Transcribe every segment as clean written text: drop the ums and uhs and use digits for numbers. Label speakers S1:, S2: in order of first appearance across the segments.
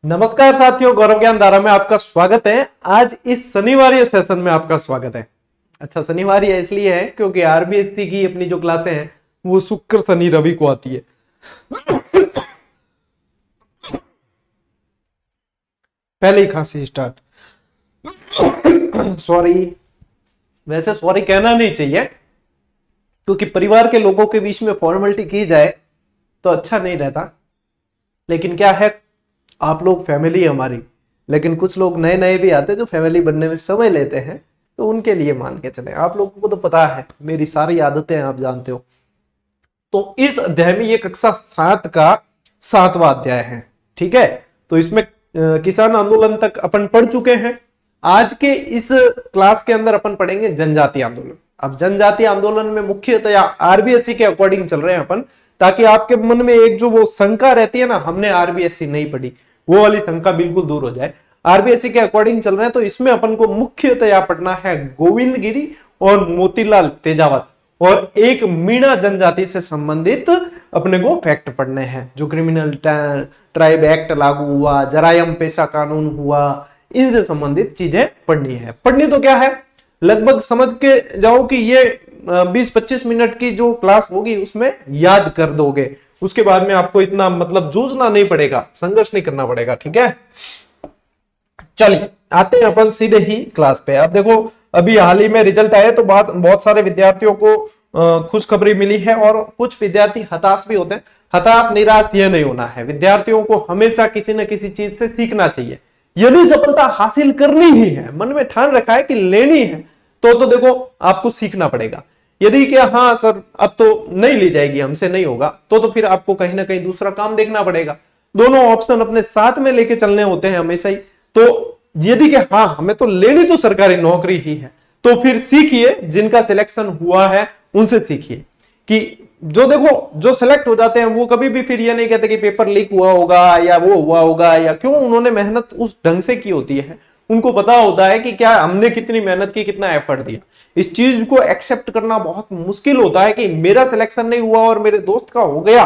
S1: नमस्कार साथियों, गौरव ज्ञान धारा में आपका स्वागत है। आज इस शनिवारी सेशन में आपका स्वागत है। अच्छा, शनिवारी इसलिए है क्योंकि आरबीएससी की अपनी जो क्लासें हैं वो शुक्र शनि रवि को आती है। पहले ही खांसी स्टार्ट। सॉरी, वैसे सॉरी कहना नहीं चाहिए क्योंकि परिवार के लोगों के बीच में फॉर्मेलिटी की जाए तो अच्छा नहीं रहता। लेकिन क्या है, आप लोग फैमिली है हमारी, लेकिन कुछ लोग नए नए भी आते हैं जो फैमिली बनने में समय लेते हैं, तो उनके लिए मान के चले। आप लोगों को तो पता है मेरी सारी आदतें आप जानते हो। तो इस अध्याय में ये कक्षा 7 का 7वां अध्याय है। ठीक है, तो इसमें किसान आंदोलन तक अपन पढ़ चुके हैं। आज के इस क्लास के अंदर अपन पढ़ेंगे जनजातीय आंदोलन। अब जनजातीय आंदोलन में मुख्यतया आरबीएससी के अकॉर्डिंग चल रहे हैं अपन, ताकि आपके मन में एक जो वो शंका रहती है ना, हमने आरबीएससी नहीं पढ़ी, वो वाली शंका बिल्कुल दूर हो जाए। आरबीएससी के अकॉर्डिंग चल रहे हैं, तो इसमें अपन को मुख्यतया पढ़ना है गोविंदगिरी और मोतीलाल तेजावत और एक मीणा जनजाति से संबंधित अपने को फैक्ट पढ़ने हैं। जो क्रिमिनल ट्राइब एक्ट लागू हुआ, जरायम पेशा कानून हुआ, इनसे संबंधित चीजें पढ़नी है। पढ़नी तो क्या है, लगभग समझ के जाओ कि ये 20-25 मिनट की जो क्लास होगी उसमें याद कर दोगे। उसके बाद में आपको इतना मतलब जूझना नहीं पड़ेगा, संघर्ष नहीं करना पड़ेगा। ठीक है, चलिए आते हैं अपन सीधे ही क्लास पे। अब देखो, अभी हाल ही में रिजल्ट आए तो बहुत सारे विद्यार्थियों को खुशखबरी मिली है और कुछ विद्यार्थी हताश भी होते हैं। हताश निराश ये नहीं होना है। विद्यार्थियों को हमेशा किसी न किसी चीज से सीखना चाहिए। यदि सफलता हासिल करनी ही है, मन में ठान रखा है कि लेनी है, तो देखो आपको सीखना पड़ेगा। यदि क्या हाँ सर अब तो नहीं ली जाएगी, हमसे नहीं होगा, तो फिर आपको कहीं ना कहीं दूसरा काम देखना पड़ेगा। दोनों ऑप्शन अपने साथ में लेके चलने होते हैं हमेशा ही। तो यदि क्या हाँ हमें तो लेनी तो सरकारी नौकरी ही है, तो फिर सीखिए, जिनका सिलेक्शन हुआ है उनसे सीखिए। कि जो देखो जो सिलेक्ट हो जाते हैं वो कभी भी फिर ये नहीं कहते कि पेपर लीक हुआ होगा या वो हुआ होगा, या क्यों, उन्होंने मेहनत उस ढंग से की होती है। उनको पता होता है कि क्या हमने कितनी मेहनत की, कितना एफर्ट दिया। इस चीज को एक्सेप्ट करना बहुत मुश्किल होता है कि मेरा सिलेक्शन नहीं हुआ और मेरे दोस्त का हो गया,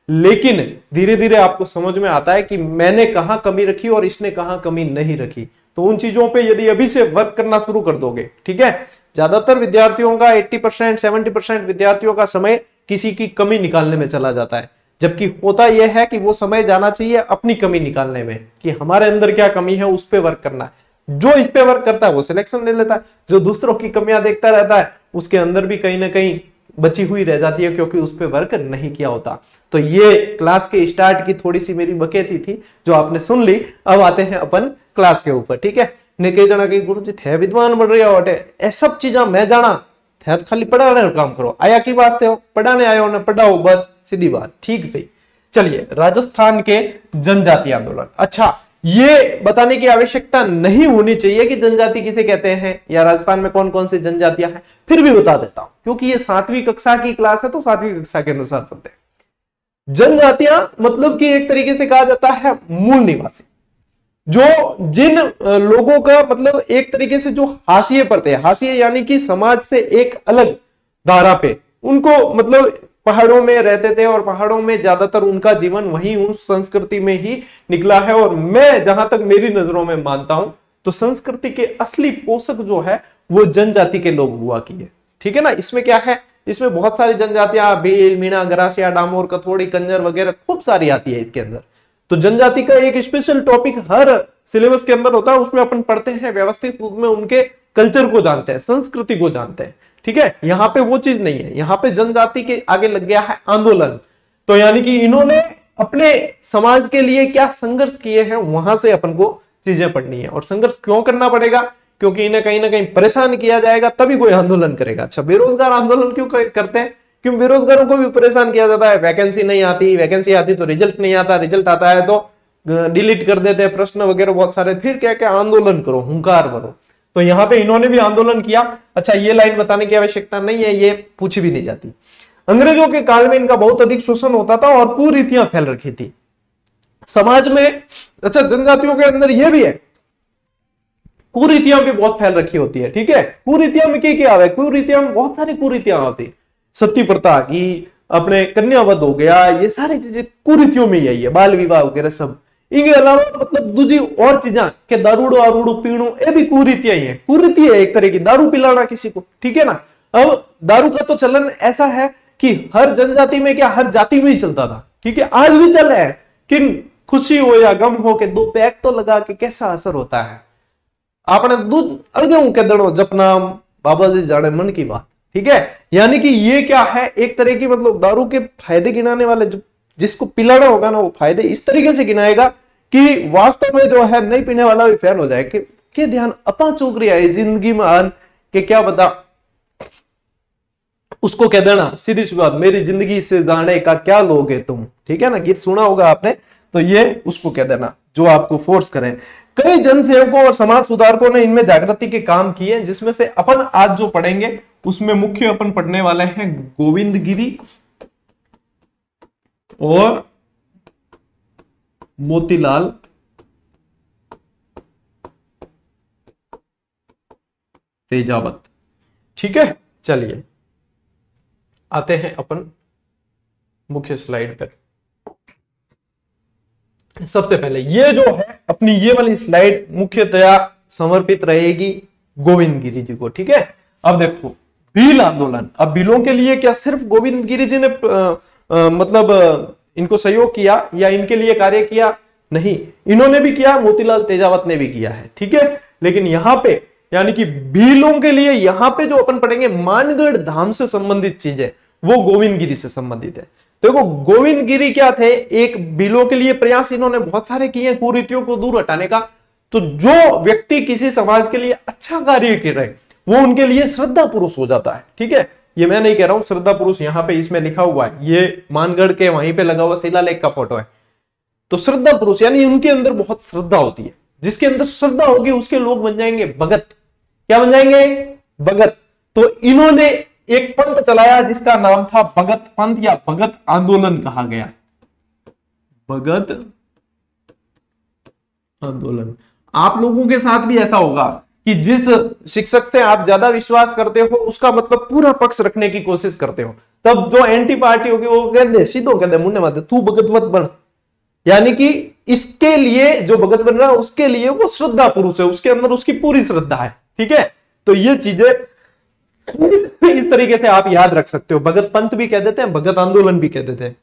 S1: लेकिन धीरे धीरे आपको समझ में आता है कि मैंने कहां कमी रखी और इसने कहां कमी नहीं रखी। तो उन चीजों पे यदि अभी से वर्क करना शुरू कर दोगे, ठीक है। ज्यादातर विद्यार्थियों का 80% 70% विद्यार्थियों का समय किसी की कमी निकालने में चला जाता है, जबकि होता यह है कि वो समय जाना चाहिए अपनी कमी निकालने में, कि हमारे अंदर क्या कमी है उस पर वर्क करना है। जो इस पे वर्क करता है वो सिलेक्शन ले लेता है, जो दूसरों की कमियां देखता रहता है उसके अंदर भी कहीं ना कहीं बची हुई रह जाती है, क्योंकि उस पे वर्क नहीं किया होता। तो ये क्लास के स्टार्ट की थोड़ी सी मेरी बकेती थी जो आपने सुन ली। अब आते हैं अपन क्लास के ऊपर, ठीक है। ने कई जना कहीं गुरु जी थे विद्वान बन रहे हो, ए सब चीजा मैं जाना थे, तो खाली पढ़ाने का काम करो। आया की बात है, पढ़ाने आयो ना पढ़ाओ, बस सीधी बात, ठीक भाई। चलिए, राजस्थान के जनजातीय आंदोलन। अच्छा, ये बताने की आवश्यकता नहीं होनी चाहिए कि जनजाति किसे कहते हैं या राजस्थान में कौन कौन सी जनजातियां हैं, फिर भी बता देता हूं क्योंकि ये 7वीं कक्षा की क्लास है, तो 7वीं कक्षा के अनुसार चलते हैं। जनजातियां मतलब कि एक तरीके से कहा जाता है मूल निवासी, जो जिन लोगों का मतलब एक तरीके से जो हाशिए पर थे, हाशिए यानी कि समाज से एक अलग धारा पे, उनको मतलब पहाड़ों में रहते थे और पहाड़ों में ज्यादातर उनका जीवन वहीं उस संस्कृति में ही निकला है। और मैं जहां तक मेरी नजरों में मानता हूं तो संस्कृति के असली पोषक जो है वो जनजाति के लोग हुआ किए, ठीक है ना। इसमें क्या है, इसमें बहुत सारी जनजातियां, भील, मीणा, गरासिया, डामोर, कथोड़ी, कंजर वगैरह खूब सारी आती है इसके अंदर। तो जनजाति का एक स्पेशल टॉपिक हर सिलेबस के अंदर होता है, उसमें अपन पढ़ते हैं, व्यवस्थित रूप में उनके कल्चर को जानते हैं, संस्कृति को जानते हैं, ठीक है। यहाँ पे वो चीज नहीं है, यहाँ पे जनजाति के आगे लग गया है आंदोलन। तो यानी कि इन्होंने अपने समाज के लिए क्या संघर्ष किए हैं, वहां से अपन को चीजें पढ़नी है। और संघर्ष क्यों करना पड़ेगा, क्योंकि इन्हें कहीं ना कहीं परेशान किया जाएगा तभी कोई आंदोलन करेगा। अच्छा, बेरोजगार आंदोलन क्यों करते हैं, क्यों बेरोजगारों को भी परेशान किया जाता है। वैकेंसी नहीं आती, वैकेंसी आती तो रिजल्ट नहीं आता, रिजल्ट आता है तो डिलीट कर देते हैं प्रश्न वगैरह बहुत सारे, फिर क्या क्या आंदोलन करो, हुंकार भरो। तो यहाँ पे इन्होंने भी आंदोलन किया। अच्छा, ये लाइन बताने की आवश्यकता नहीं है, ये पूछी भी नहीं जाती। अंग्रेजों के काल में इनका बहुत अधिक शोषण होता था और कुरीतियां फैल रखी थी समाज में। अच्छा, जनजातियों के अंदर ये भी है, कुरीतियां भी बहुत फैल रखी होती है, ठीक है। कुरीतियां में क्या है, कुरीतियां में बहुत सारी कुरीतियां होती, सती प्रथा की, अपने कन्यावध हो गया, ये सारी चीजें कुरीतियों में ही है, बाल विवाह वगैरह सब। इनके अलावा मतलब दूसरी और चीजा के दारूड़ो आरूड़ो पीणो ये भी कुरीतियां ही है, कुरीति है एक तरह की, दारू पिलाना किसी को, ठीक है ना। अब दारू का तो चलन ऐसा है कि हर जनजाति में क्या हर जाति में ही चलता था, ठीक है, आज भी चल रहा है कि खुशी हो या गम हो के 2 पैक तो लगा के कैसा असर होता है। आपने दूध अड़गे के दड़ो जपना बाबा जी जाने मन की बात, ठीक है। यानी कि ये क्या है एक तरह की मतलब दारू के फायदे गिनाने वाले जिसको पिलाना होगा ना वो फायदे इस तरीके से गिनाएगा कि वास्तव में जो है नहीं पीने वाला भी फैन हो जाए कि ध्यान अपा चूक रही है जिंदगी में आन के क्या बता, उसको कह देना सीधी सी बात, मेरी जिंदगी से जाने का क्या लोगे तुम, ठीक है ना, गीत सुना होगा आपने, तो ये उसको कह देना जो आपको फोर्स करे। कई जनसेवकों और समाज सुधारकों ने इनमें जागृति के काम किए, जिसमें से अपन आज जो पढ़ेंगे उसमें मुख्य अपन पढ़ने वाले हैं गोविंद गिरी और मोतीलाल तेजावत, ठीक है। चलिए आते हैं अपन मुख्य स्लाइड पर। सबसे पहले ये जो है अपनी ये वाली स्लाइड मुख्यतया समर्पित रहेगी गोविंद गिरी जी को, ठीक है। अब देखो भील आंदोलन, अब भीलों के लिए क्या सिर्फ गोविंद गिरी जी ने मतलब इनको सहयोग किया या इनके लिए कार्य किया, नहीं, इन्होंने भी किया, मोतीलाल तेजावत ने भी किया है, ठीक है। लेकिन यहां पे यानी कि भीलों के लिए यहां पे जो अपन पढ़ेंगे मानगढ़ धाम से संबंधित चीजें वो गोविंद गिरी से संबंधित है। देखो गोविंद गिरी क्या थे, एक भीलों के लिए प्रयास इन्होंने बहुत सारे किए हैं कुरीतियों को दूर हटाने का। तो जो व्यक्ति किसी समाज के लिए अच्छा कार्य कर रहे वो उनके लिए श्रद्धा पुरुष हो जाता है, ठीक है। ये मैं नहीं कह रहा हूं, श्रद्धा पुरुष यहां पे इसमें लिखा हुआ है, ये मानगढ़ के वहीं पे लगा हुआ शिलालेख का फोटो है। तो श्रद्धा पुरुष यानी उनके अंदर बहुत श्रद्धा होती है, जिसके अंदर श्रद्धा होगी उसके लोग बन जाएंगे भगत। क्या बन जाएंगे? भगत। तो इन्होंने एक पंथ चलाया जिसका नाम था भगत पंथ या भगत आंदोलन कहा गया, भगत आंदोलन। आप लोगों के साथ भी ऐसा होगा कि जिस शिक्षक से आप ज्यादा विश्वास करते हो उसका मतलब पूरा पक्ष रखने की कोशिश करते हो, तब जो एंटी पार्टी होगी वो कहते सीधो कहते मुन्ने माते तू भगत मत बन। यानी कि इसके लिए जो भगत बन रहा है उसके लिए वो श्रद्धा पुरुष है, उसके अंदर उसकी पूरी श्रद्धा है, ठीक है। तो ये चीजें इस तरीके से आप याद रख सकते हो, भगत पंथ भी कह देते हैं, भगत आंदोलन भी कह देते हैं।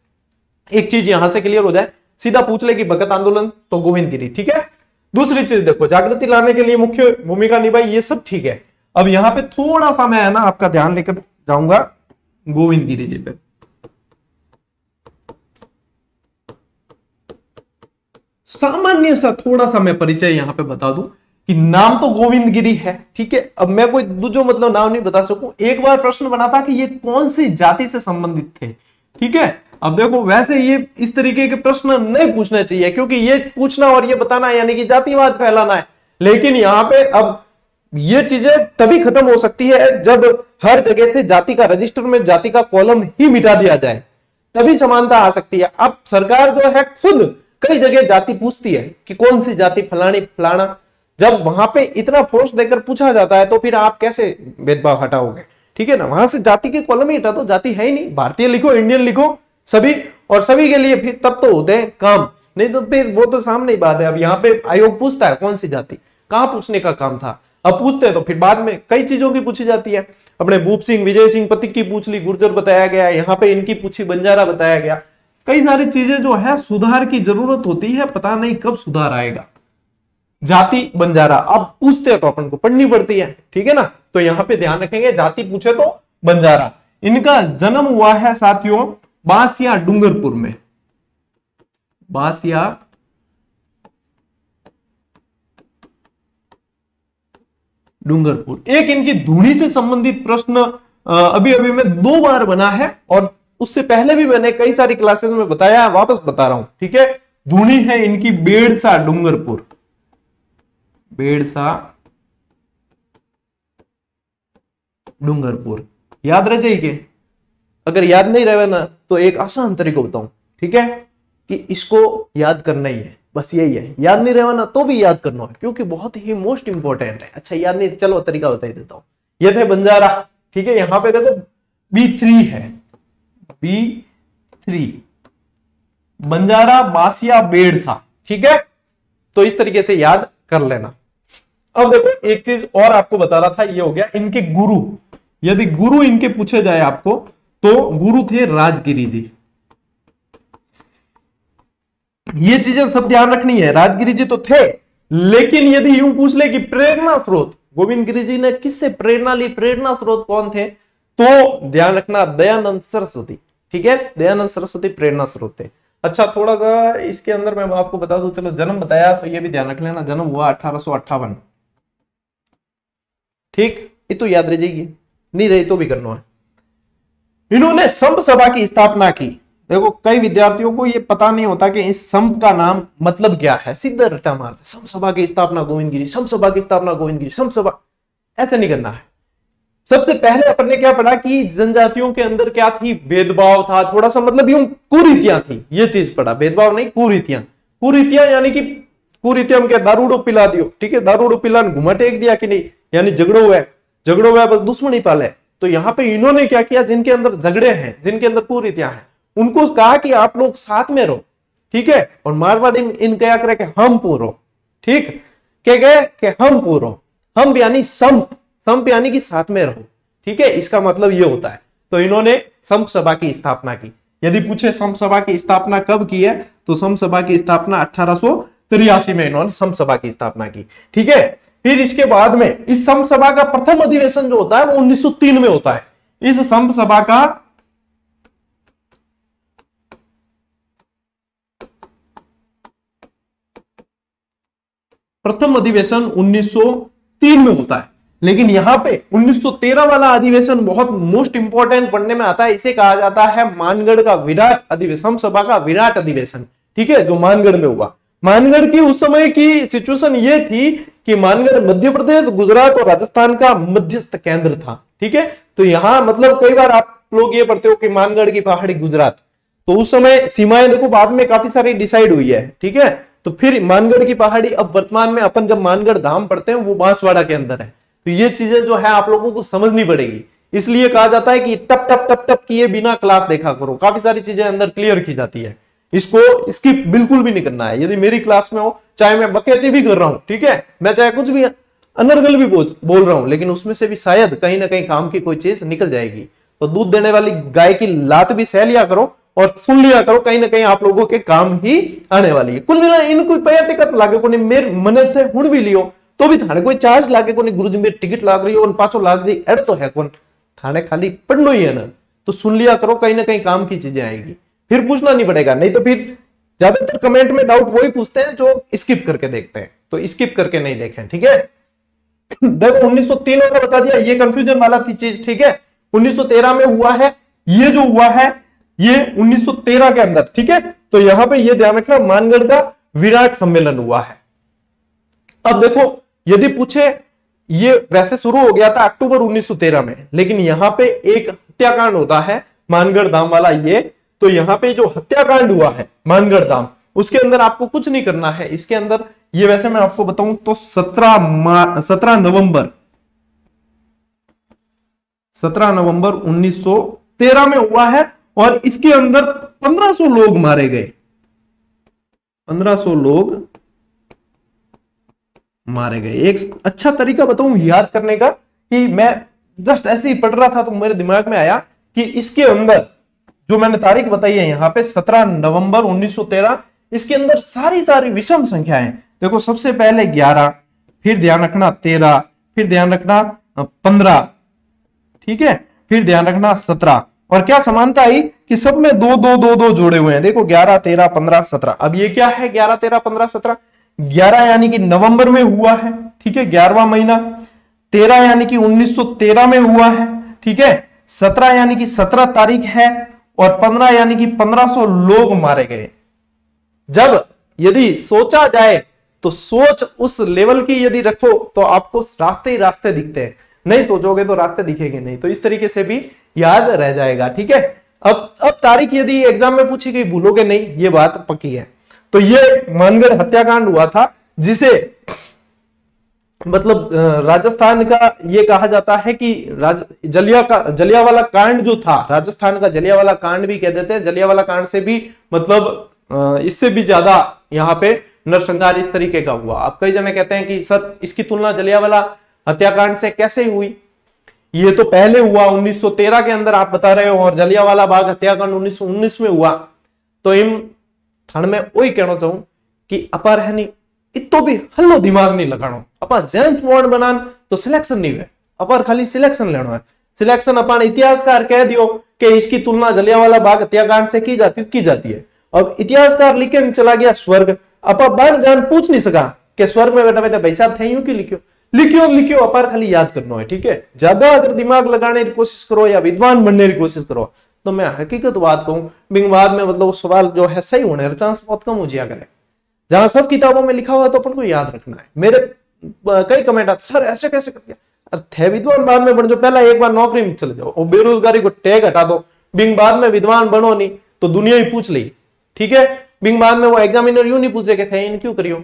S1: एक चीज यहां से क्लियर हो जाए, सीधा पूछ ले कि भगत आंदोलन तो गोविंद गिरी, ठीक है। दूसरी चीज देखो जागृति लाने के लिए मुख्य भूमिका निभाई, ये सब ठीक है। अब यहां पे थोड़ा सा मैं है ना आपका ध्यान लेकर जाऊंगा गोविंद गिरी जी पे। सामान्य सा थोड़ा सा मैं परिचय यहां पे बता दूं कि नाम तो गोविंद गिरी है, ठीक है। अब मैं कोई दूसरा मतलब नाम नहीं बता सकूं। एक बार प्रश्न बना था कि ये कौन सी जाति से संबंधित थे, ठीक है। अब देखो वैसे ये इस तरीके के प्रश्न नहीं पूछने चाहिए, क्योंकि ये पूछना और ये बताना यानी कि जातिवाद फैलाना है। लेकिन यहाँ पे अब ये चीजें तभी खत्म हो सकती है जब हर जगह से जाति का रजिस्टर में जाति का कॉलम ही मिटा दिया जाए, तभी समानता आ सकती है। अब सरकार जो है खुद कई जगह जाति पूछती है कि कौन सी जाति फलानी फलाना, जब वहां पे इतना फोर्स देकर पूछा जाता है तो फिर आप कैसे भेदभाव हटाओगे, ठीक है ना। वहां से जाति के कॉलम ही हटा दो, जाति है ही नहीं, भारतीय लिखो इंडियन लिखो सभी, और सभी के लिए फिर तब तो होते हैं काम, नहीं तो फिर वो तो सामने ही बात है। अब यहाँ पे आयोग पूछता है कौन सी जाति, कहां पूछने का काम था, अब पूछते हैं तो फिर बाद में कई चीजों की पूछी जाती है। अपने भूप सिंह विजय सिंह पतिक की पूछ ली, गुर्जर बताया गया, यहाँ पे इनकी पूछी बंजारा बताया गया। कई सारी चीजें जो है सुधार की जरूरत होती है, पता नहीं कब सुधार आएगा। जाति बंजारा अब पूछते हैं तो अपन को पढ़नी पड़ती है, ठीक है ना। तो यहाँ पे ध्यान रखेंगे जाति पूछे तो बंजारा। इनका जन्म हुआ है साथियों बासिया डूंगरपुर में, बासिया डूंगरपुर। एक इनकी धूनी से संबंधित प्रश्न अभी अभी में 2 बार बना है और उससे पहले भी मैंने कई सारी क्लासेस में बताया, वापस बता रहा हूं, ठीक है। धूनी है इनकी बेड़सा डूंगरपुर, बेड़सा डूंगरपुर। याद रह जाइए, अगर याद नहीं रहे ना तो एक आसान तरीका बताऊं, ठीक है, कि इसको याद करना ही है, बस यही है। याद नहीं रहे ना तो भी याद करना है क्योंकि बहुत ही मोस्ट इंपॉर्टेंट है। अच्छा याद नहीं, चलो तरीका बता ही देता हूं। ये थे बंजारा, ठीक है। यहां पे देखो B3 है, B3 बंजारा बासिया बेड़सा, ठीक है, तो इस तरीके से याद कर लेना। अब देखो एक चीज और आपको बता रहा था, ये हो गया इनके गुरु। यदि गुरु इनके पूछे जाए आपको, तो गुरु थे राजगिरी जी। ये चीजें सब ध्यान रखनी है, राजगिरी जी तो थे, लेकिन यदि यूं पूछ ले कि प्रेरणा स्रोत गोविंद गिरी जी ने किससे प्रेरणा ली, प्रेरणा स्रोत कौन थे, तो ध्यान रखना दयानंद सरस्वती। ठीक है, दयानंद सरस्वती प्रेरणा स्रोत थे। अच्छा, थोड़ा सा इसके अंदर मैं आपको बता दूं, चलो जन्म बताया तो ये भी ध्यान रख लेना, जन्म हुआ 1858। ठीक, ये तो याद रह जाएगी, नहीं रही तो भी करना है। इन्होंने संप सभा की स्थापना की। देखो कई विद्यार्थियों को ये पता नहीं होता कि इस संप का नाम मतलब क्या है, सीधा रट्टा मारते, संप सभा की स्थापना गोविंद गिरी, संप सभा की स्थापना गोविंद गिरी, संप सभा, ऐसे नहीं करना है। सबसे पहले अपन ने क्या पढ़ा कि जनजातियों के अंदर क्या थी, भेदभाव था, थोड़ा सा मतलब यूं कुरीतियां थी, ये चीज पढ़ा, भेदभाव नहीं कुरीतियां। कुरीतियां यानी कि कुरीतियां क्या, दारूडो पिला दियो, ठीक है, दारूडो पिला घुमा टेक दिया कि नहीं, यानी झगड़ो हुआ, झगड़ो हुआ बस दुश्मनी पाले। तो यहाँ पे इन्होंने क्या किया, जिनके अंदर झगड़े हैं, जिनके अंदर कुरीतियां हैं, उनको कहा कि आप लोग साथ में रहो, ठीक है। और मारवाड़ी इन क्या करे कि हम पूरो, ठीक, क्या गए कि हम पूरो, हम यानी संप, संप यानी कि साथ में रहो, ठीक है, इसका मतलब ये होता है। तो इन्होंने संप सभा की स्थापना की। यदि पूछे संप सभा की स्थापना कब की है, तो संप सभा की स्थापना 1883 में इन्होंने संप सभा की स्थापना की, ठीक है। फिर इसके बाद में इस संप सभा का प्रथम अधिवेशन जो होता है वो 1903 में होता है। इस संप सभा का प्रथम अधिवेशन 1903 में होता है, लेकिन यहां पे 1913 वाला अधिवेशन बहुत मोस्ट इंपॉर्टेंट पढ़ने में आता है। इसे कहा जाता है मानगढ़ का विराट अधिवेशन, सभा का विराट अधिवेशन, ठीक है, जो मानगढ़ में हुआ। मानगढ़ की उस समय की सिचुएशन ये थी कि मानगढ़ मध्य प्रदेश, गुजरात और राजस्थान का मध्यस्थ केंद्र था, ठीक है। तो यहां मतलब कई बार आप लोग ये पढ़ते हो कि मानगढ़ की पहाड़ी गुजरात, तो उस समय सीमाएं देखो बाद में काफी सारी डिसाइड हुई है, ठीक है। तो फिर मानगढ़ की पहाड़ी, अब वर्तमान में अपन जब मानगढ़ धाम पढ़ते हैं वो बांसवाड़ा के अंदर है। तो ये चीजें जो है आप लोगों को समझनी पड़ेगी, इसलिए कहा जाता है कि टप टप टप टप किए बिना क्लास देखा करो, काफी सारी चीजें अंदर क्लियर की जाती है। इसको स्किप बिल्कुल भी नहीं करना है। यदि मेरी क्लास में हो, चाहे मैं बकैती भी कर रहा हूं, ठीक है, मैं चाहे कुछ भी अनर्गल भी बोल रहा हूं, लेकिन उसमें से भी शायद कहीं ना कहीं काम की कोई चीज निकल जाएगी। तो दूध देने वाली गाय की लात भी सह लिया करो और सुन लिया करो, कहीं ना कहीं आप लोगों के काम ही आने वाली है। कुल मिला इनको पैया टिकट लागे को मेरे मने थे हुण भी लियो तो भी थाने कोई चार्ज लागे को गुरुजी मेरी टिकट लाग रही हो, पाछो लाग रही एड तो है कौन, थाने खाली पढ़नो ही है ना, तो सुन लिया करो, कहीं ना कहीं काम की चीजें आएगी, फिर पूछना नहीं पड़ेगा। नहीं तो फिर ज्यादातर कमेंट में डाउट वही पूछते हैं जो स्किप करके देखते हैं, तो स्किप करके नहीं देखें, ठीक है। देखो 1903 वाला बता दिया, ये कंफ्यूजन वाला थी चीज, ठीक है। 1913 में हुआ है, ये जो हुआ है ये 1913 के अंदर, ठीक है। तो यहां पे ये ध्यान रखना मानगढ़ का विराट सम्मेलन हुआ है। अब देखो यदि पूछे, ये वैसे शुरू हो गया था अक्टूबर 1913 में, लेकिन यहां पे एक हत्याकांड होता है मानगढ़ धाम वाला ये। तो यहां पे जो हत्याकांड हुआ है मानगढ़ धाम, उसके अंदर आपको कुछ नहीं करना है। इसके अंदर ये वैसे मैं आपको बताऊं तो 17 नवंबर 1913 में हुआ है और इसके अंदर 1500 लोग मारे गए, 1500 लोग मारे गए। एक अच्छा तरीका बताऊं याद करने का, कि मैं जस्ट ऐसे ही पढ़ रहा था तो मेरे दिमाग में आया कि इसके अंदर जो मैंने तारीख बताई है यहाँ पे 17 नवंबर 1913, इसके अंदर सारी विषम संख्याएं। देखो सबसे पहले 11, फिर ध्यान रखना 13, फिर ध्यान रखना 15, ठीक है, फिर ध्यान रखना 17। और क्या समानता आई कि सब में 2 जोड़े हुए हैं। देखो 11, 13, 15, 17। अब ये क्या है 11, 13, 15, 17? 11 यानी कि नवंबर में हुआ है, ठीक है, 11वां महीना। 13 यानी कि 1913 में हुआ है, ठीक है। 17 यानी कि 17 तारीख है और 15 यानी कि 1500 लोग मारे गए। जब यदि सोचा जाए तो सोच उस लेवल की यदि रखो तो आपको रास्ते ही रास्ते दिखते हैं, नहीं सोचोगे तो रास्ते दिखेंगे नहीं। तो इस तरीके से भी याद रह जाएगा, ठीक है। अब तारीख यदि एग्जाम में पूछी गई भूलोगे नहीं, ये बात पक्की है। तो ये मानगढ़ हत्याकांड हुआ था, जिसे मतलब राजस्थान का ये कहा जाता है कि जलियावाला कांड जो था, राजस्थान का जलियावाला कांड भी कह देते हैं। जलियावाला कांड से भी मतलब इससे भी ज्यादा यहाँ पे नरसंहार इस तरीके का हुआ। आप कई जने कहते हैं कि सर इसकी तुलना जलियांवाला हत्याकांड से कैसे हुई, ये तो पहले हुआ 1913 के अंदर आप बता रहे हो, और जलियांवाला बाग हत्याकांड 1919 में हुआ। तो इन थान में वही कहना चाहूं कि अपार है नहीं इतो भी हल्लो दिमाग नहीं लगानो, अपा जेम्स बॉन्ड बनान तो सिलेक्शन नहीं हुए, अपार खाली सिलेक्शन लेना है। सिलेक्शन अपन इतिहासकार कह दियो कि इसकी तुलना जलियांवाला बाग हत्याकांड से की जाती है। अब इतिहासकार लिखे चला गया स्वर्ग, अपा बार जान पूछ नहीं सका कि स्वर्ग में बैठा बैठा भाई साहब थे यूं क्यों लिखियो अपार खाली याद करना है, ठीक है। ज्यादा अगर दिमाग लगाने की कोशिश करो या विद्वान बनने की कोशिश करो तो मैं हकीकत बात कहूं बिंगवाद में मतलब सवाल जो है सही होने का चांस बहुत कम हो जाया करे। जहां सब किताबों में लिखा हुआ है तो अपन को याद रखना है। मेरे कई कमेंट आते सर ऐसे कैसे कर दिया, अरे थे विद्वान बाद में बन जाओ, पहला एक बार नौकरी में चले जाओ और बेरोजगारी को टैग हटा दो। बिंग बाद में विद्वान बनो नहीं तो दुनिया ही पूछ ली, ठीक है। बिंग बाद में वो एग्जामिनर यूं नहीं पूछे कि थे इन क्यों करियो,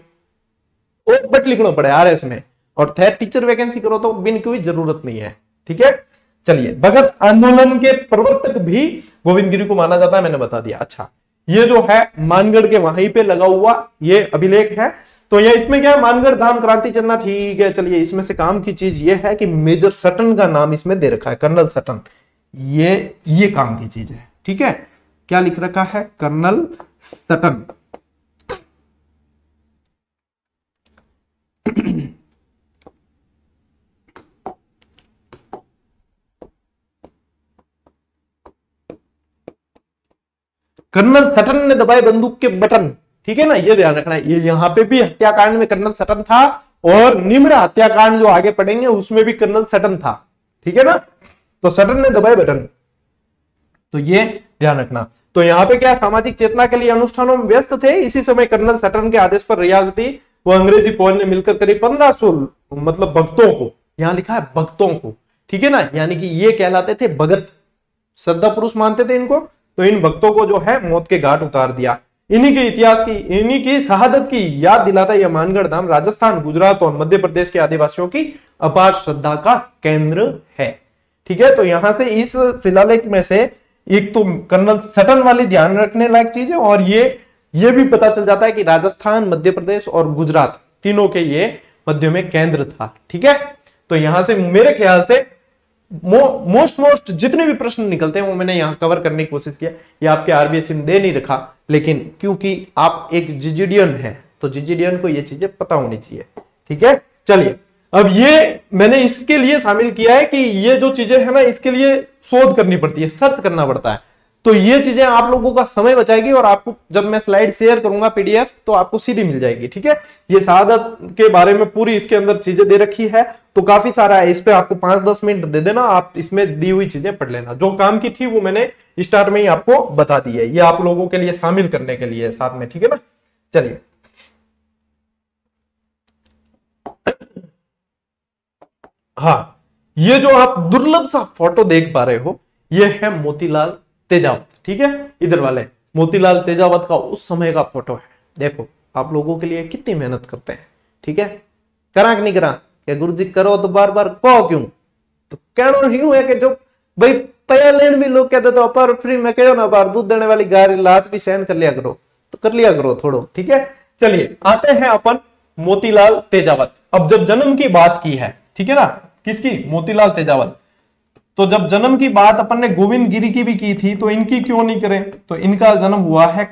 S1: ओ बट लिखना पड़े आरएस में, और थे टीचर वैकेंसी करो तो बिन की जरूरत नहीं है, ठीक है। चलिए, भगत आंदोलन के प्रवर्तक भी गोविंद गिरी को माना जाता है, मैंने बता दिया। अच्छा, ये जो है मानगढ़ के वहीं पे लगा हुआ ये अभिलेख है, तो ये इसमें क्या है, मानगढ़ धाम क्रांति चलना, ठीक है। चलिए, इसमें से काम की चीज ये है कि मेजर सटन का नाम इसमें दे रखा है, कर्नल सटन, ये काम की चीज है, ठीक है। क्या लिख रखा है, कर्नल सटन। कर्नल सटन ने दबाए बंदूक के बटन, ठीक है ना, ये ध्यान रखना है। ये यहां पे भी हत्याकांड में कर्नल सटन था, और निम्र हत्याकांड जो आगे पढ़ेंगे उसमें भी कर्नल सटन था, ठीक है ना। तो सटन ने दबाए बटन, तो ये ध्यान रखना। तो यहाँ पे क्या, सामाजिक चेतना के लिए अनुष्ठानों में व्यस्त थे। इसी समय कर्नल सटन के आदेश पर रियासती वो अंग्रेजी फौज ने मिलकर करीब 1500 मतलब भक्तों को, यहां लिखा है भक्तों को, ठीक है ना, यानी कि ये कहलाते थे भगत, श्रद्धा पुरुष मानते थे इनको। तो इन भक्तों को जो है मौत के घाट उतार दिया। इन्हीं की शहादत की याद दिलाता यह मानगढ़ धाम राजस्थान, गुजरात और मध्य प्रदेश के आदिवासियों की अपार श्रद्धा का केंद्र है, ठीक है। तो यहां से इस शिलालेख में से एक तो कर्नल सटन वाली ध्यान रखने लायक चीज है, और ये भी पता चल जाता है कि राजस्थान, मध्य प्रदेश और गुजरात तीनों के ये मध्य में केंद्र था, ठीक है। तो यहां से मेरे ख्याल से मोस्ट जितने भी प्रश्न निकलते हैं वो मैंने यहां कवर करने की कोशिश किया। ये आपके आरबीएससी में दे नहीं रखा, लेकिन क्योंकि आप एक जिजिडियन है तो जिजिडियन को ये चीजें पता होनी चाहिए, ठीक है। चलिए, अब ये मैंने इसके लिए शामिल किया है कि ये जो चीजें है ना, इसके लिए शोध करनी पड़ती है, सर्च करना पड़ता है। तो ये चीजें आप लोगों का समय बचाएगी, और आपको जब मैं स्लाइड शेयर करूंगा पीडीएफ तो आपको सीधी मिल जाएगी, ठीक है। ये शहादत के बारे में पूरी इसके अंदर चीजें दे रखी है, तो काफी सारा है, इस पे आपको 5-10 मिनट दे देना, आप इसमें दी हुई चीजें पढ़ लेना। जो काम की थी वो मैंने स्टार्ट में ही आपको बता दी है, ये आप लोगों के लिए शामिल करने के लिए साथ में, ठीक है ना। चलिए, हाँ, ये जो आप दुर्लभ सा फोटो देख पा रहे हो ये है मोतीलाल तेजावत, ठीक है। इधर वाले मोतीलाल तेजावत का उस समय का फोटो है। देखो आप लोगों के लिए कितनी मेहनत करते हैं, ठीक है। करा कि नहीं करा, क्या गुरु जी करो तो बार बार कहो क्यों, तो कहना यूं है कि जो भाई पया लेन भी लोग कहते तो अपार फ्री में कहो ना, बार दूध देने वाली गाय लात भी सहन कर लिया करो, तो कर लिया करो थोड़ो, ठीक है। चलिए, आते हैं अपन मोतीलाल तेजावत। अब जब जन्म की बात की है, ठीक है ना, किसकी, मोतीलाल तेजावत, तो जब जन्म की बात अपन ने गोविंद गिरी की भी की थी, तो इनकी क्यों नहीं करें। तो इनका जन्म हुआ है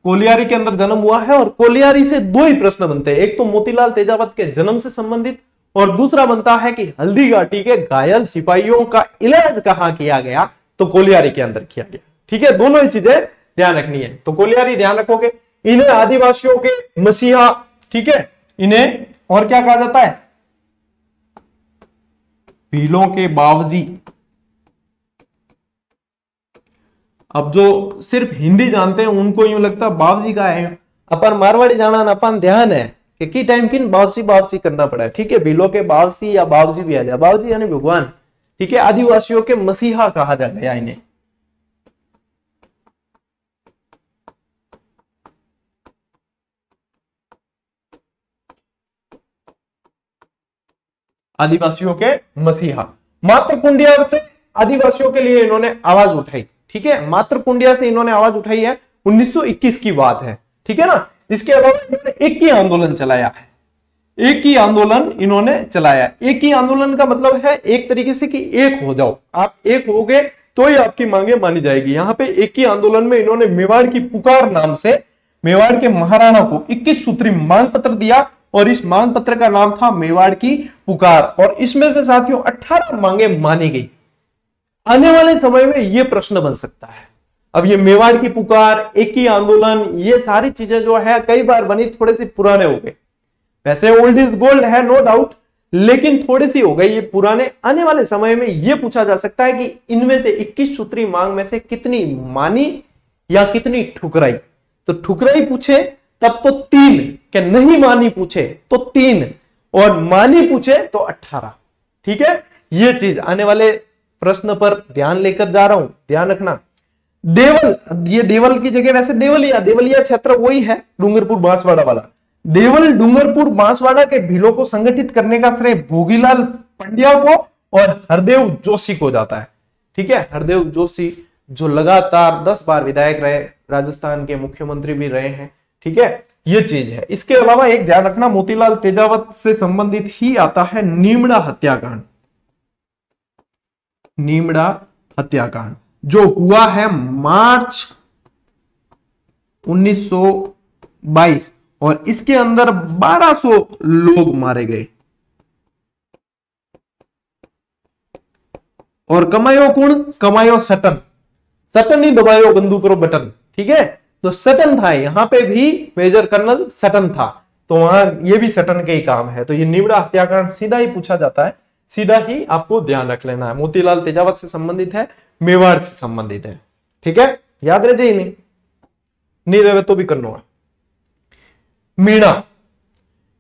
S1: कोलियारी के अंदर जन्म हुआ है, और कोलियारी से दो ही प्रश्न बनते हैं, एक तो मोतीलाल तेजावत के जन्म से संबंधित, और दूसरा बनता है कि हल्दी घाटी के घायल सिपाहियों का इलाज कहां किया गया, तो कोलियारी के अंदर किया गया, ठीक है। दोनों ही चीजें ध्यान रखनी है। तो कोलियारी ध्यान रखोगे, इन्हें आदिवासियों के मसीहा, ठीक है, इन्हें और क्या कहा जाता है, भीलों के बावजी। अब जो सिर्फ हिंदी जानते हैं उनको यूं लगता बावजी का है, अपन मारवाड़ी जाना अपन ध्यान है कि की टाइम किन बावसी करना पड़ा है, ठीक है। भीलों के बावसी या बावजी भी आ जाए, बावजी यानी भगवान, ठीक है। आदिवासियों के मसीहा कहा जा गया इन्हें। आदिवासियों के मसीहा। मात्र कुंडिया से आदिवासियों के लिए इन्होंने आवाज उठाई, ठीक है। मात्र कुंडिया से इन्होंने आवाज उठाई है, 1921 की बात है, ठीक है ना। इसके अलावा इन्होंने एक ही आंदोलन चलाया है, एक ही आंदोलन इन्होंने चलाया। एक ही आंदोलन का मतलब है एक तरीके से कि एक हो जाओ, आप एक हो गए तो ही आपकी मांगे मानी जाएगी। यहां पे एक ही आंदोलन में इन्होंने मेवाड़ की पुकार नाम से मेवाड़ के महाराणा को 21 सूत्री मांग पत्र दिया और इस मांग पत्र का नाम था मेवाड़ की पुकार। और इसमें से साथियों 18 मांगे मानी गई। आने वाले समय में यह प्रश्न बन सकता है। अब ये मेवाड़ की पुकार, एक ही आंदोलन, ये सारी चीजें जो है कई बार बनी, थोड़े से पुराने हो गए। वैसे ओल्ड इज गोल्ड है, नो डाउट, लेकिन थोड़ी सी हो गई ये पुराने। आने वाले समय में यह पूछा जा सकता है कि इनमें से 21 सूत्री मांग में से कितनी मानी या कितनी ठुकराई। तो ठुकराई पूछे तब तो 3, क्या नहीं मानी पूछे तो 3 और मानी पूछे तो 18। ठीक है, ये चीज आने वाले प्रश्न पर ध्यान लेकर जा रहा हूं, ध्यान रखना। देवल, ये देवल की जगह वैसे देवलिया क्षेत्र वही है, डूंगरपुर बांसवाड़ा वाला। देवल डूंगरपुर बांसवाड़ा के भीलों को संगठित करने का श्रेय भोगीलाल पंड्या को और हरदेव जोशी को जाता है। ठीक है, हरदेव जोशी जो लगातार 10 बार विधायक रहे, राजस्थान के मुख्यमंत्री भी रहे हैं। ठीक है, ये चीज है। इसके अलावा एक ध्यान रखना, मोतीलाल तेजावत से संबंधित ही आता है नीमड़ा हत्याकांड। नीमड़ा हत्याकांड जो हुआ है मार्च 1922 और इसके अंदर 1200 लोग मारे गए। और कमायो कौन? कमायो सटन। सटन ही दबायो बंदूक रो बटन। ठीक है, तो सटन था, यहां पे भी मेजर कर्नल सटन था, तो वहां ये भी सटन के ही काम है। तो ये नीमड़ा हत्याकांड सीधा ही पूछा जाता है, सीधा ही आपको ध्यान रख लेना है। मोतीलाल तेजावत से संबंधित है, मेवाड़ से संबंधित है। ठीक है, याद रह जाए, नहीं रहे तो भी करना है। मीणा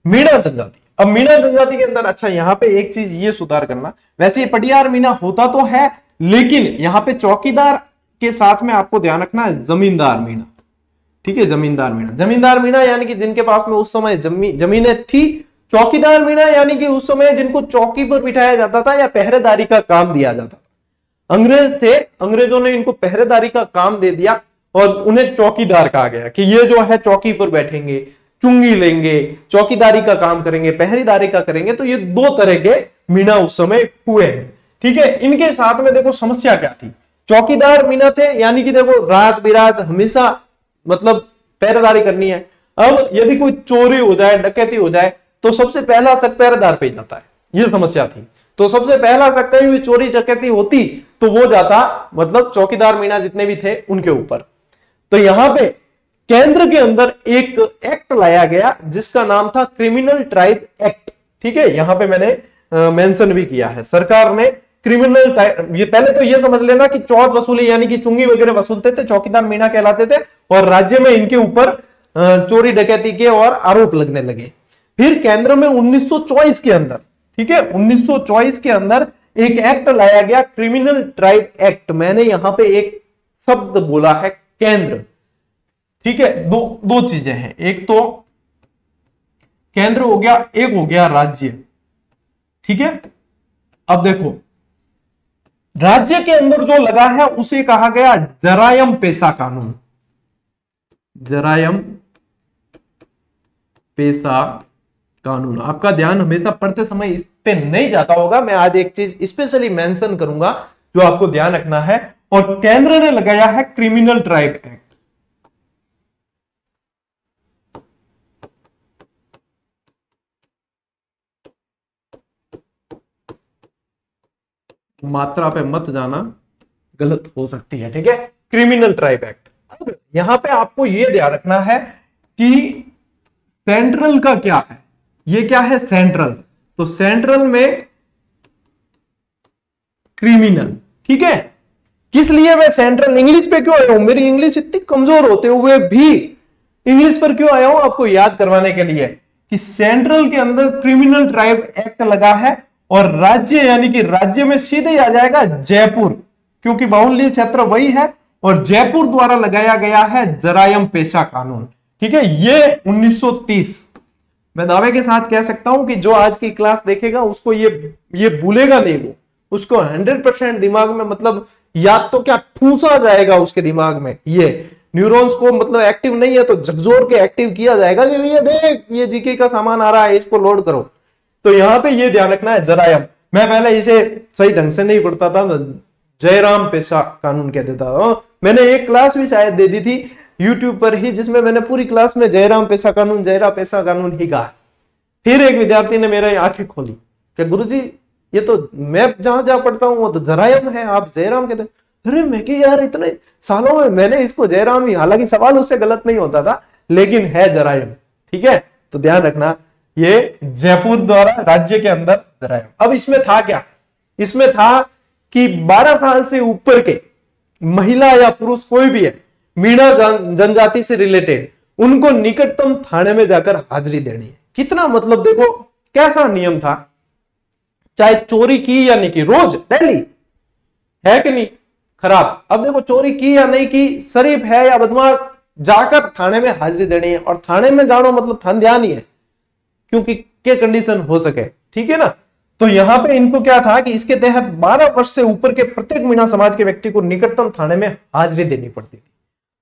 S1: जनजाति। अब मीणा जनजाति के अंदर, अच्छा यहां पे एक चीज ये सुधार करना, वैसे पटियार मीणा होता तो है, लेकिन यहां पे चौकीदार के साथ में आपको ध्यान रखना है जमींदार मीणा। ठीक है, जमींदार मीणा। जमींदार मीणा यानी कि जिनके पास में उस समय जमीनें थी। चौकीदार मीणा यानी कि उस समय जिनको चौकी पर बिठाया जाता था या पहरेदारी का काम दिया जाता था। अंग्रेज थे, अंग्रेजों ने इनको पहरेदारी का काम दे दिया और उन्हें चौकीदार कहा गया कि ये जो है चौकी पर बैठेंगे, चुंगी लेंगे, चौकीदारी का काम करेंगे, पहरेदारी का करेंगे। तो ये 2 तरह के मीणा उस समय हुए हैं। ठीक है, इनके साथ में देखो समस्या क्या थी। चौकीदार मीणा थे यानी कि देखो रात बिरात हमेशा मतलब पहरेदारी करनी है। अब यदि कोई चोरी हो जाए, डकैती हो जाए, तो सबसे पहला शक पहरेदार पे जाता है, ये समस्या थी। तो सबसे पहला शक कहीं भी चोरी डकैती होती तो वो जाता मतलब चौकीदार मीणा जितने भी थे उनके ऊपर। तो यहां पे केंद्र के अंदर एक एक्ट लाया गया जिसका नाम था क्रिमिनल ट्राइब एक्ट। ठीक है, यहां पे मैंने मेंशन भी किया है, सरकार ने क्रिमिनल ट्राइब, ये पहले तो ये समझ लेना कि चौथ वसूली यानी कि चुंगी वगैरह वसूलते थे, चौकीदार मीणा कहलाते थे और राज्य में इनके ऊपर चोरी डकैती के और आरोप लगने लगे। फिर केंद्र में 1924 के अंदर, ठीक है, 1924 के अंदर एक एक्ट लाया गया, क्रिमिनल ट्राइब एक्ट। मैंने यहां पे एक शब्द बोला है केंद्र। ठीक है, दो चीजें हैं, एक तो केंद्र हो गया, एक हो गया राज्य। ठीक है, अब देखो राज्य के अंदर जो लगा है उसे कहा गया जरायम पेशा कानून। जरायम पेशा कानून। आपका ध्यान हमेशा पढ़ते समय इस पे नहीं जाता होगा, मैं आज एक चीज स्पेशली मेंशन करूंगा जो आपको ध्यान रखना है। और केंद्र ने लगाया है क्रिमिनल ट्राइब एक्ट। मात्रा पे मत जाना, गलत हो सकती है। ठीक है, क्रिमिनल ट्राइब एक्ट। अब यहां पे आपको यह ध्यान रखना है कि सेंट्रल का क्या है, ये क्या है सेंट्रल। तो सेंट्रल में क्रिमिनल। ठीक है, किस लिए मैं सेंट्रल इंग्लिश पे क्यों आया हूं, मेरी इंग्लिश इतनी कमजोर होते हुए भी इंग्लिश पर क्यों आया हूं, आपको याद करवाने के लिए कि सेंट्रल के अंदर क्रिमिनल ट्राइब एक्ट लगा है और राज्य यानी कि राज्य में सीधे आ जाएगा जयपुर, क्योंकि बाहुल्य क्षेत्र वही है और जयपुर द्वारा लगाया गया है जरायम पेशा कानून। ठीक है, ये 1930। मैं दावे के साथ कह सकता हूं कि जो आज की क्लास देखेगा उसको ये भूलेगा नहीं, वो उसको 100% दिमाग में मतलब याद तो क्या ठूसा जाएगा उसके दिमाग में, ये न्यूरॉन्स को मतलब एक्टिव नहीं है तो झकझोर के एक्टिव किया जाएगा कि भैया देख ये जीके का सामान आ रहा है, इसको लोड करो। तो यहाँ पे ये ध्यान रखना है जरायम। मैं पहले इसे सही ढंग से नहीं पढ़ता था, जयराम पेशा कानून कहते था। मैंने एक क्लास भी शायद दे दी थी यूट्यूब पर ही, जिसमें मैंने पूरी क्लास में जयराम पेशा कानून, जयराम पेशा कानून ही कहा। फिर एक विद्यार्थी ने मेरे आंखें खोली कि गुरुजी ये तो मैं जहां जहां पढ़ता हूं वो तो जरायम है, आप जयराम कहते हैं। अरे मैं कि यार इतने सालों में मैंने इसको जयराम ही, हालांकि सवाल उससे गलत नहीं होता था लेकिन है जरायम। ठीक है, तो ध्यान रखना ये जयपुर द्वारा राज्य के अंदर जरायम। अब इसमें था क्या, इसमें था कि 12 साल से ऊपर के महिला या पुरुष कोई भी है मीणा जनजाति से रिलेटेड, उनको निकटतम थाने में जाकर हाजिरी देनी है। कितना मतलब देखो कैसा नियम था, चाहे चोरी की या नहीं की, रोज डेली, है कि नहीं, खराब। अब देखो चोरी की या नहीं की, शरीफ है या बदमाश, जाकर थाने में हाजिरी देनी है। और थाने में जानो मतलब थान ध्यान ही है, क्योंकि के कंडीशन हो सके। ठीक है ना, तो यहां पे इनको क्या था कि इसके तहत 12 वर्ष से ऊपर के प्रत्येक मीणा समाज के व्यक्ति को निकटतम थाने में हाजिरी देनी पड़ती थी।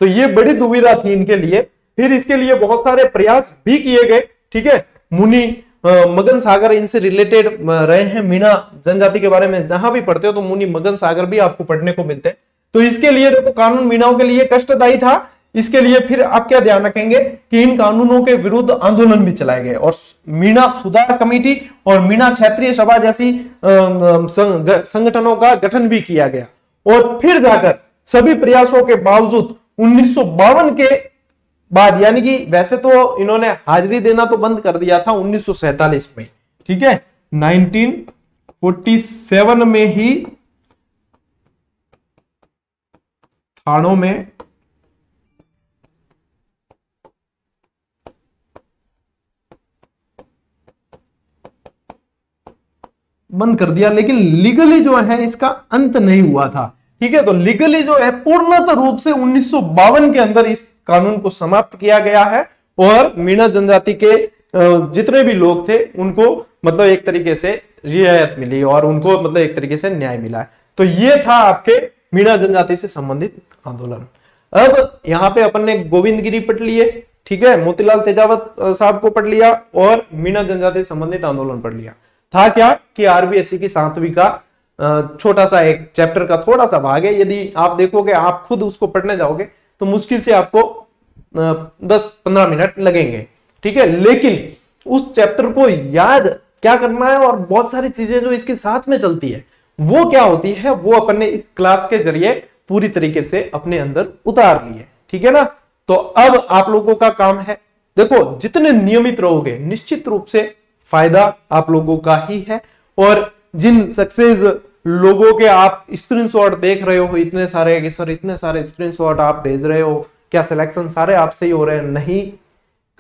S1: तो ये बड़ी दुविधा थी इनके लिए। फिर इसके लिए बहुत सारे प्रयास भी किए गए। ठीक है, मुनि मगन सागर इनसे रिलेटेड रहे हैं, मीणा जनजाति के बारे में जहां भी पढ़ते हो तो मुनि मगन सागर भी आपको पढ़ने को मिलते हैं। तो इसके लिए देखो कानून मीणाओं के लिए कष्टदायी था। इसके लिए फिर आप क्या ध्यान रखेंगे कि इन कानूनों के विरुद्ध आंदोलन भी चलाए गए और मीणा सुधार कमेटी और मीणा क्षेत्रीय सभा जैसी संगठनों का गठन भी किया गया। और फिर जाकर सभी प्रयासों के बावजूद 1952 के बाद, यानी कि वैसे तो इन्होंने हाजिरी देना तो बंद कर दिया था 1947 में। ठीक है, 1947 में ही थानों में बंद कर दिया, लेकिन लीगली जो है इसका अंत नहीं हुआ था। ठीक है, तो लीगली जो है पूर्णतः रूप से 1952 के अंदर इस कानून को समाप्त किया गया है और मीणा जनजाति के जितने भी लोग थे उनको मतलब एक तरीके से रियायत मिली और उनको मतलब एक तरीके से न्याय मिला है। तो ये था आपके मीणा जनजाति से संबंधित आंदोलन। अब यहाँ पे अपन ने गोविंद गिरी पढ़ लिए, ठीक है, मोतीलाल तेजावत साहब को पढ़ लिया और मीणा जनजाति से संबंधित आंदोलन पढ़ लिया। था क्या कि आरबीएससी की 7वीं का छोटा सा एक चैप्टर का थोड़ा सा भाग है। यदि आप देखोगे, आप खुद उसको पढ़ने जाओगे तो मुश्किल से आपको 10-15 मिनट लगेंगे। ठीक है, लेकिन उस चैप्टर को याद क्या करना है और बहुत सारी चीजें जो इसके साथ में चलती है वो क्या होती है, वो अपन ने इस क्लास के जरिए पूरी तरीके से अपने अंदर उतार ली है। ठीक है ना, तो अब आप लोगों का काम है, देखो जितने नियमित रहोगे निश्चित रूप से फायदा आप लोगों का ही है। और जिन सक्सेस लोगों के आप स्क्रीनशॉट देख रहे हो इतने सारे कि सर इतने सारे स्क्रीनशॉट आप भेज रहे हो, क्या सिलेक्शन सारे आपसे ही हो रहे हैं? नहीं,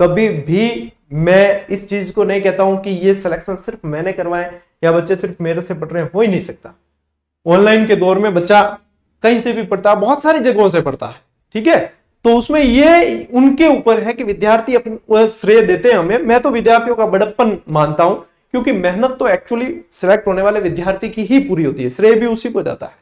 S1: कभी भी मैं इस चीज को नहीं कहता हूं कि ये सिलेक्शन सिर्फ मैंने करवाए या बच्चे सिर्फ मेरे से पढ़ रहे हैं, हो ही नहीं सकता। ऑनलाइन के दौर में बच्चा कहीं से भी पढ़ता है, बहुत सारी जगहों से पढ़ता है। ठीक है, तो उसमें ये उनके ऊपर है कि विद्यार्थी अपने श्रेय देते हैं हमें। मैं तो विद्यार्थियों का बड़प्पन मानता हूं, क्योंकि मेहनत तो एक्चुअली सिलेक्ट होने वाले विद्यार्थी की ही पूरी होती है, श्रेय भी उसी को जाता है।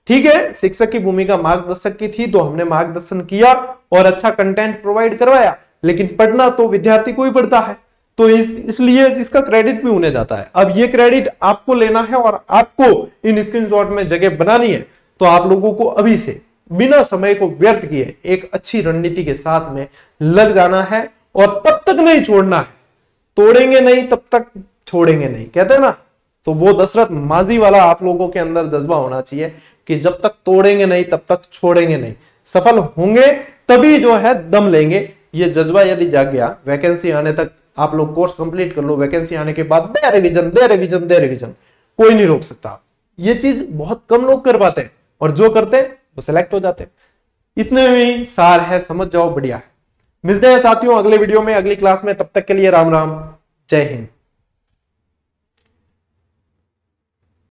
S1: ठीक है, शिक्षक की भूमिका मार्गदर्शक की थी तो हमने मार्गदर्शन किया और अच्छा कंटेंट प्रोवाइड करवाया, लेकिन पढ़ना तो विद्यार्थी को ही पड़ता है, तो इसलिए इसका क्रेडिट भी उन्हें जाता है। अब ये क्रेडिट आपको लेना है और आपको इन स्क्रीनशॉट में जगह बनानी है, तो आप लोगों को अभी से बिना समय को व्यर्थ किए एक अच्छी रणनीति के साथ में लग जाना है और तब तक नहीं छोड़ना है, तोड़ेंगे नहीं तब तक छोड़ेंगे नहीं, कहते हैं ना। तो वो दशरथ माजी वाला आप लोगों के अंदर जज्बा होना चाहिए कि जब तक तोड़ेंगे नहीं तब तक छोड़ेंगे नहीं, सफल होंगे तभी जो है दम लेंगे। ये जज्बा यदि जाग गया, वैकेंसी आने तक आप लोग कोर्स कंप्लीट कर लो, वैकेंसी आने के बाद दे रिवीजन दे रिवीजन दे रिवीजन, कोई नहीं रोक सकता। ये चीज बहुत कम लोग कर पाते हैं और जो करते हैं वो सिलेक्ट हो जाते हैं। इतने में ही सार है, समझ जाओ, बढ़िया है। मिलते हैं साथियों अगले वीडियो में, अगली क्लास में, तब तक के लिए राम राम, जय हिंद।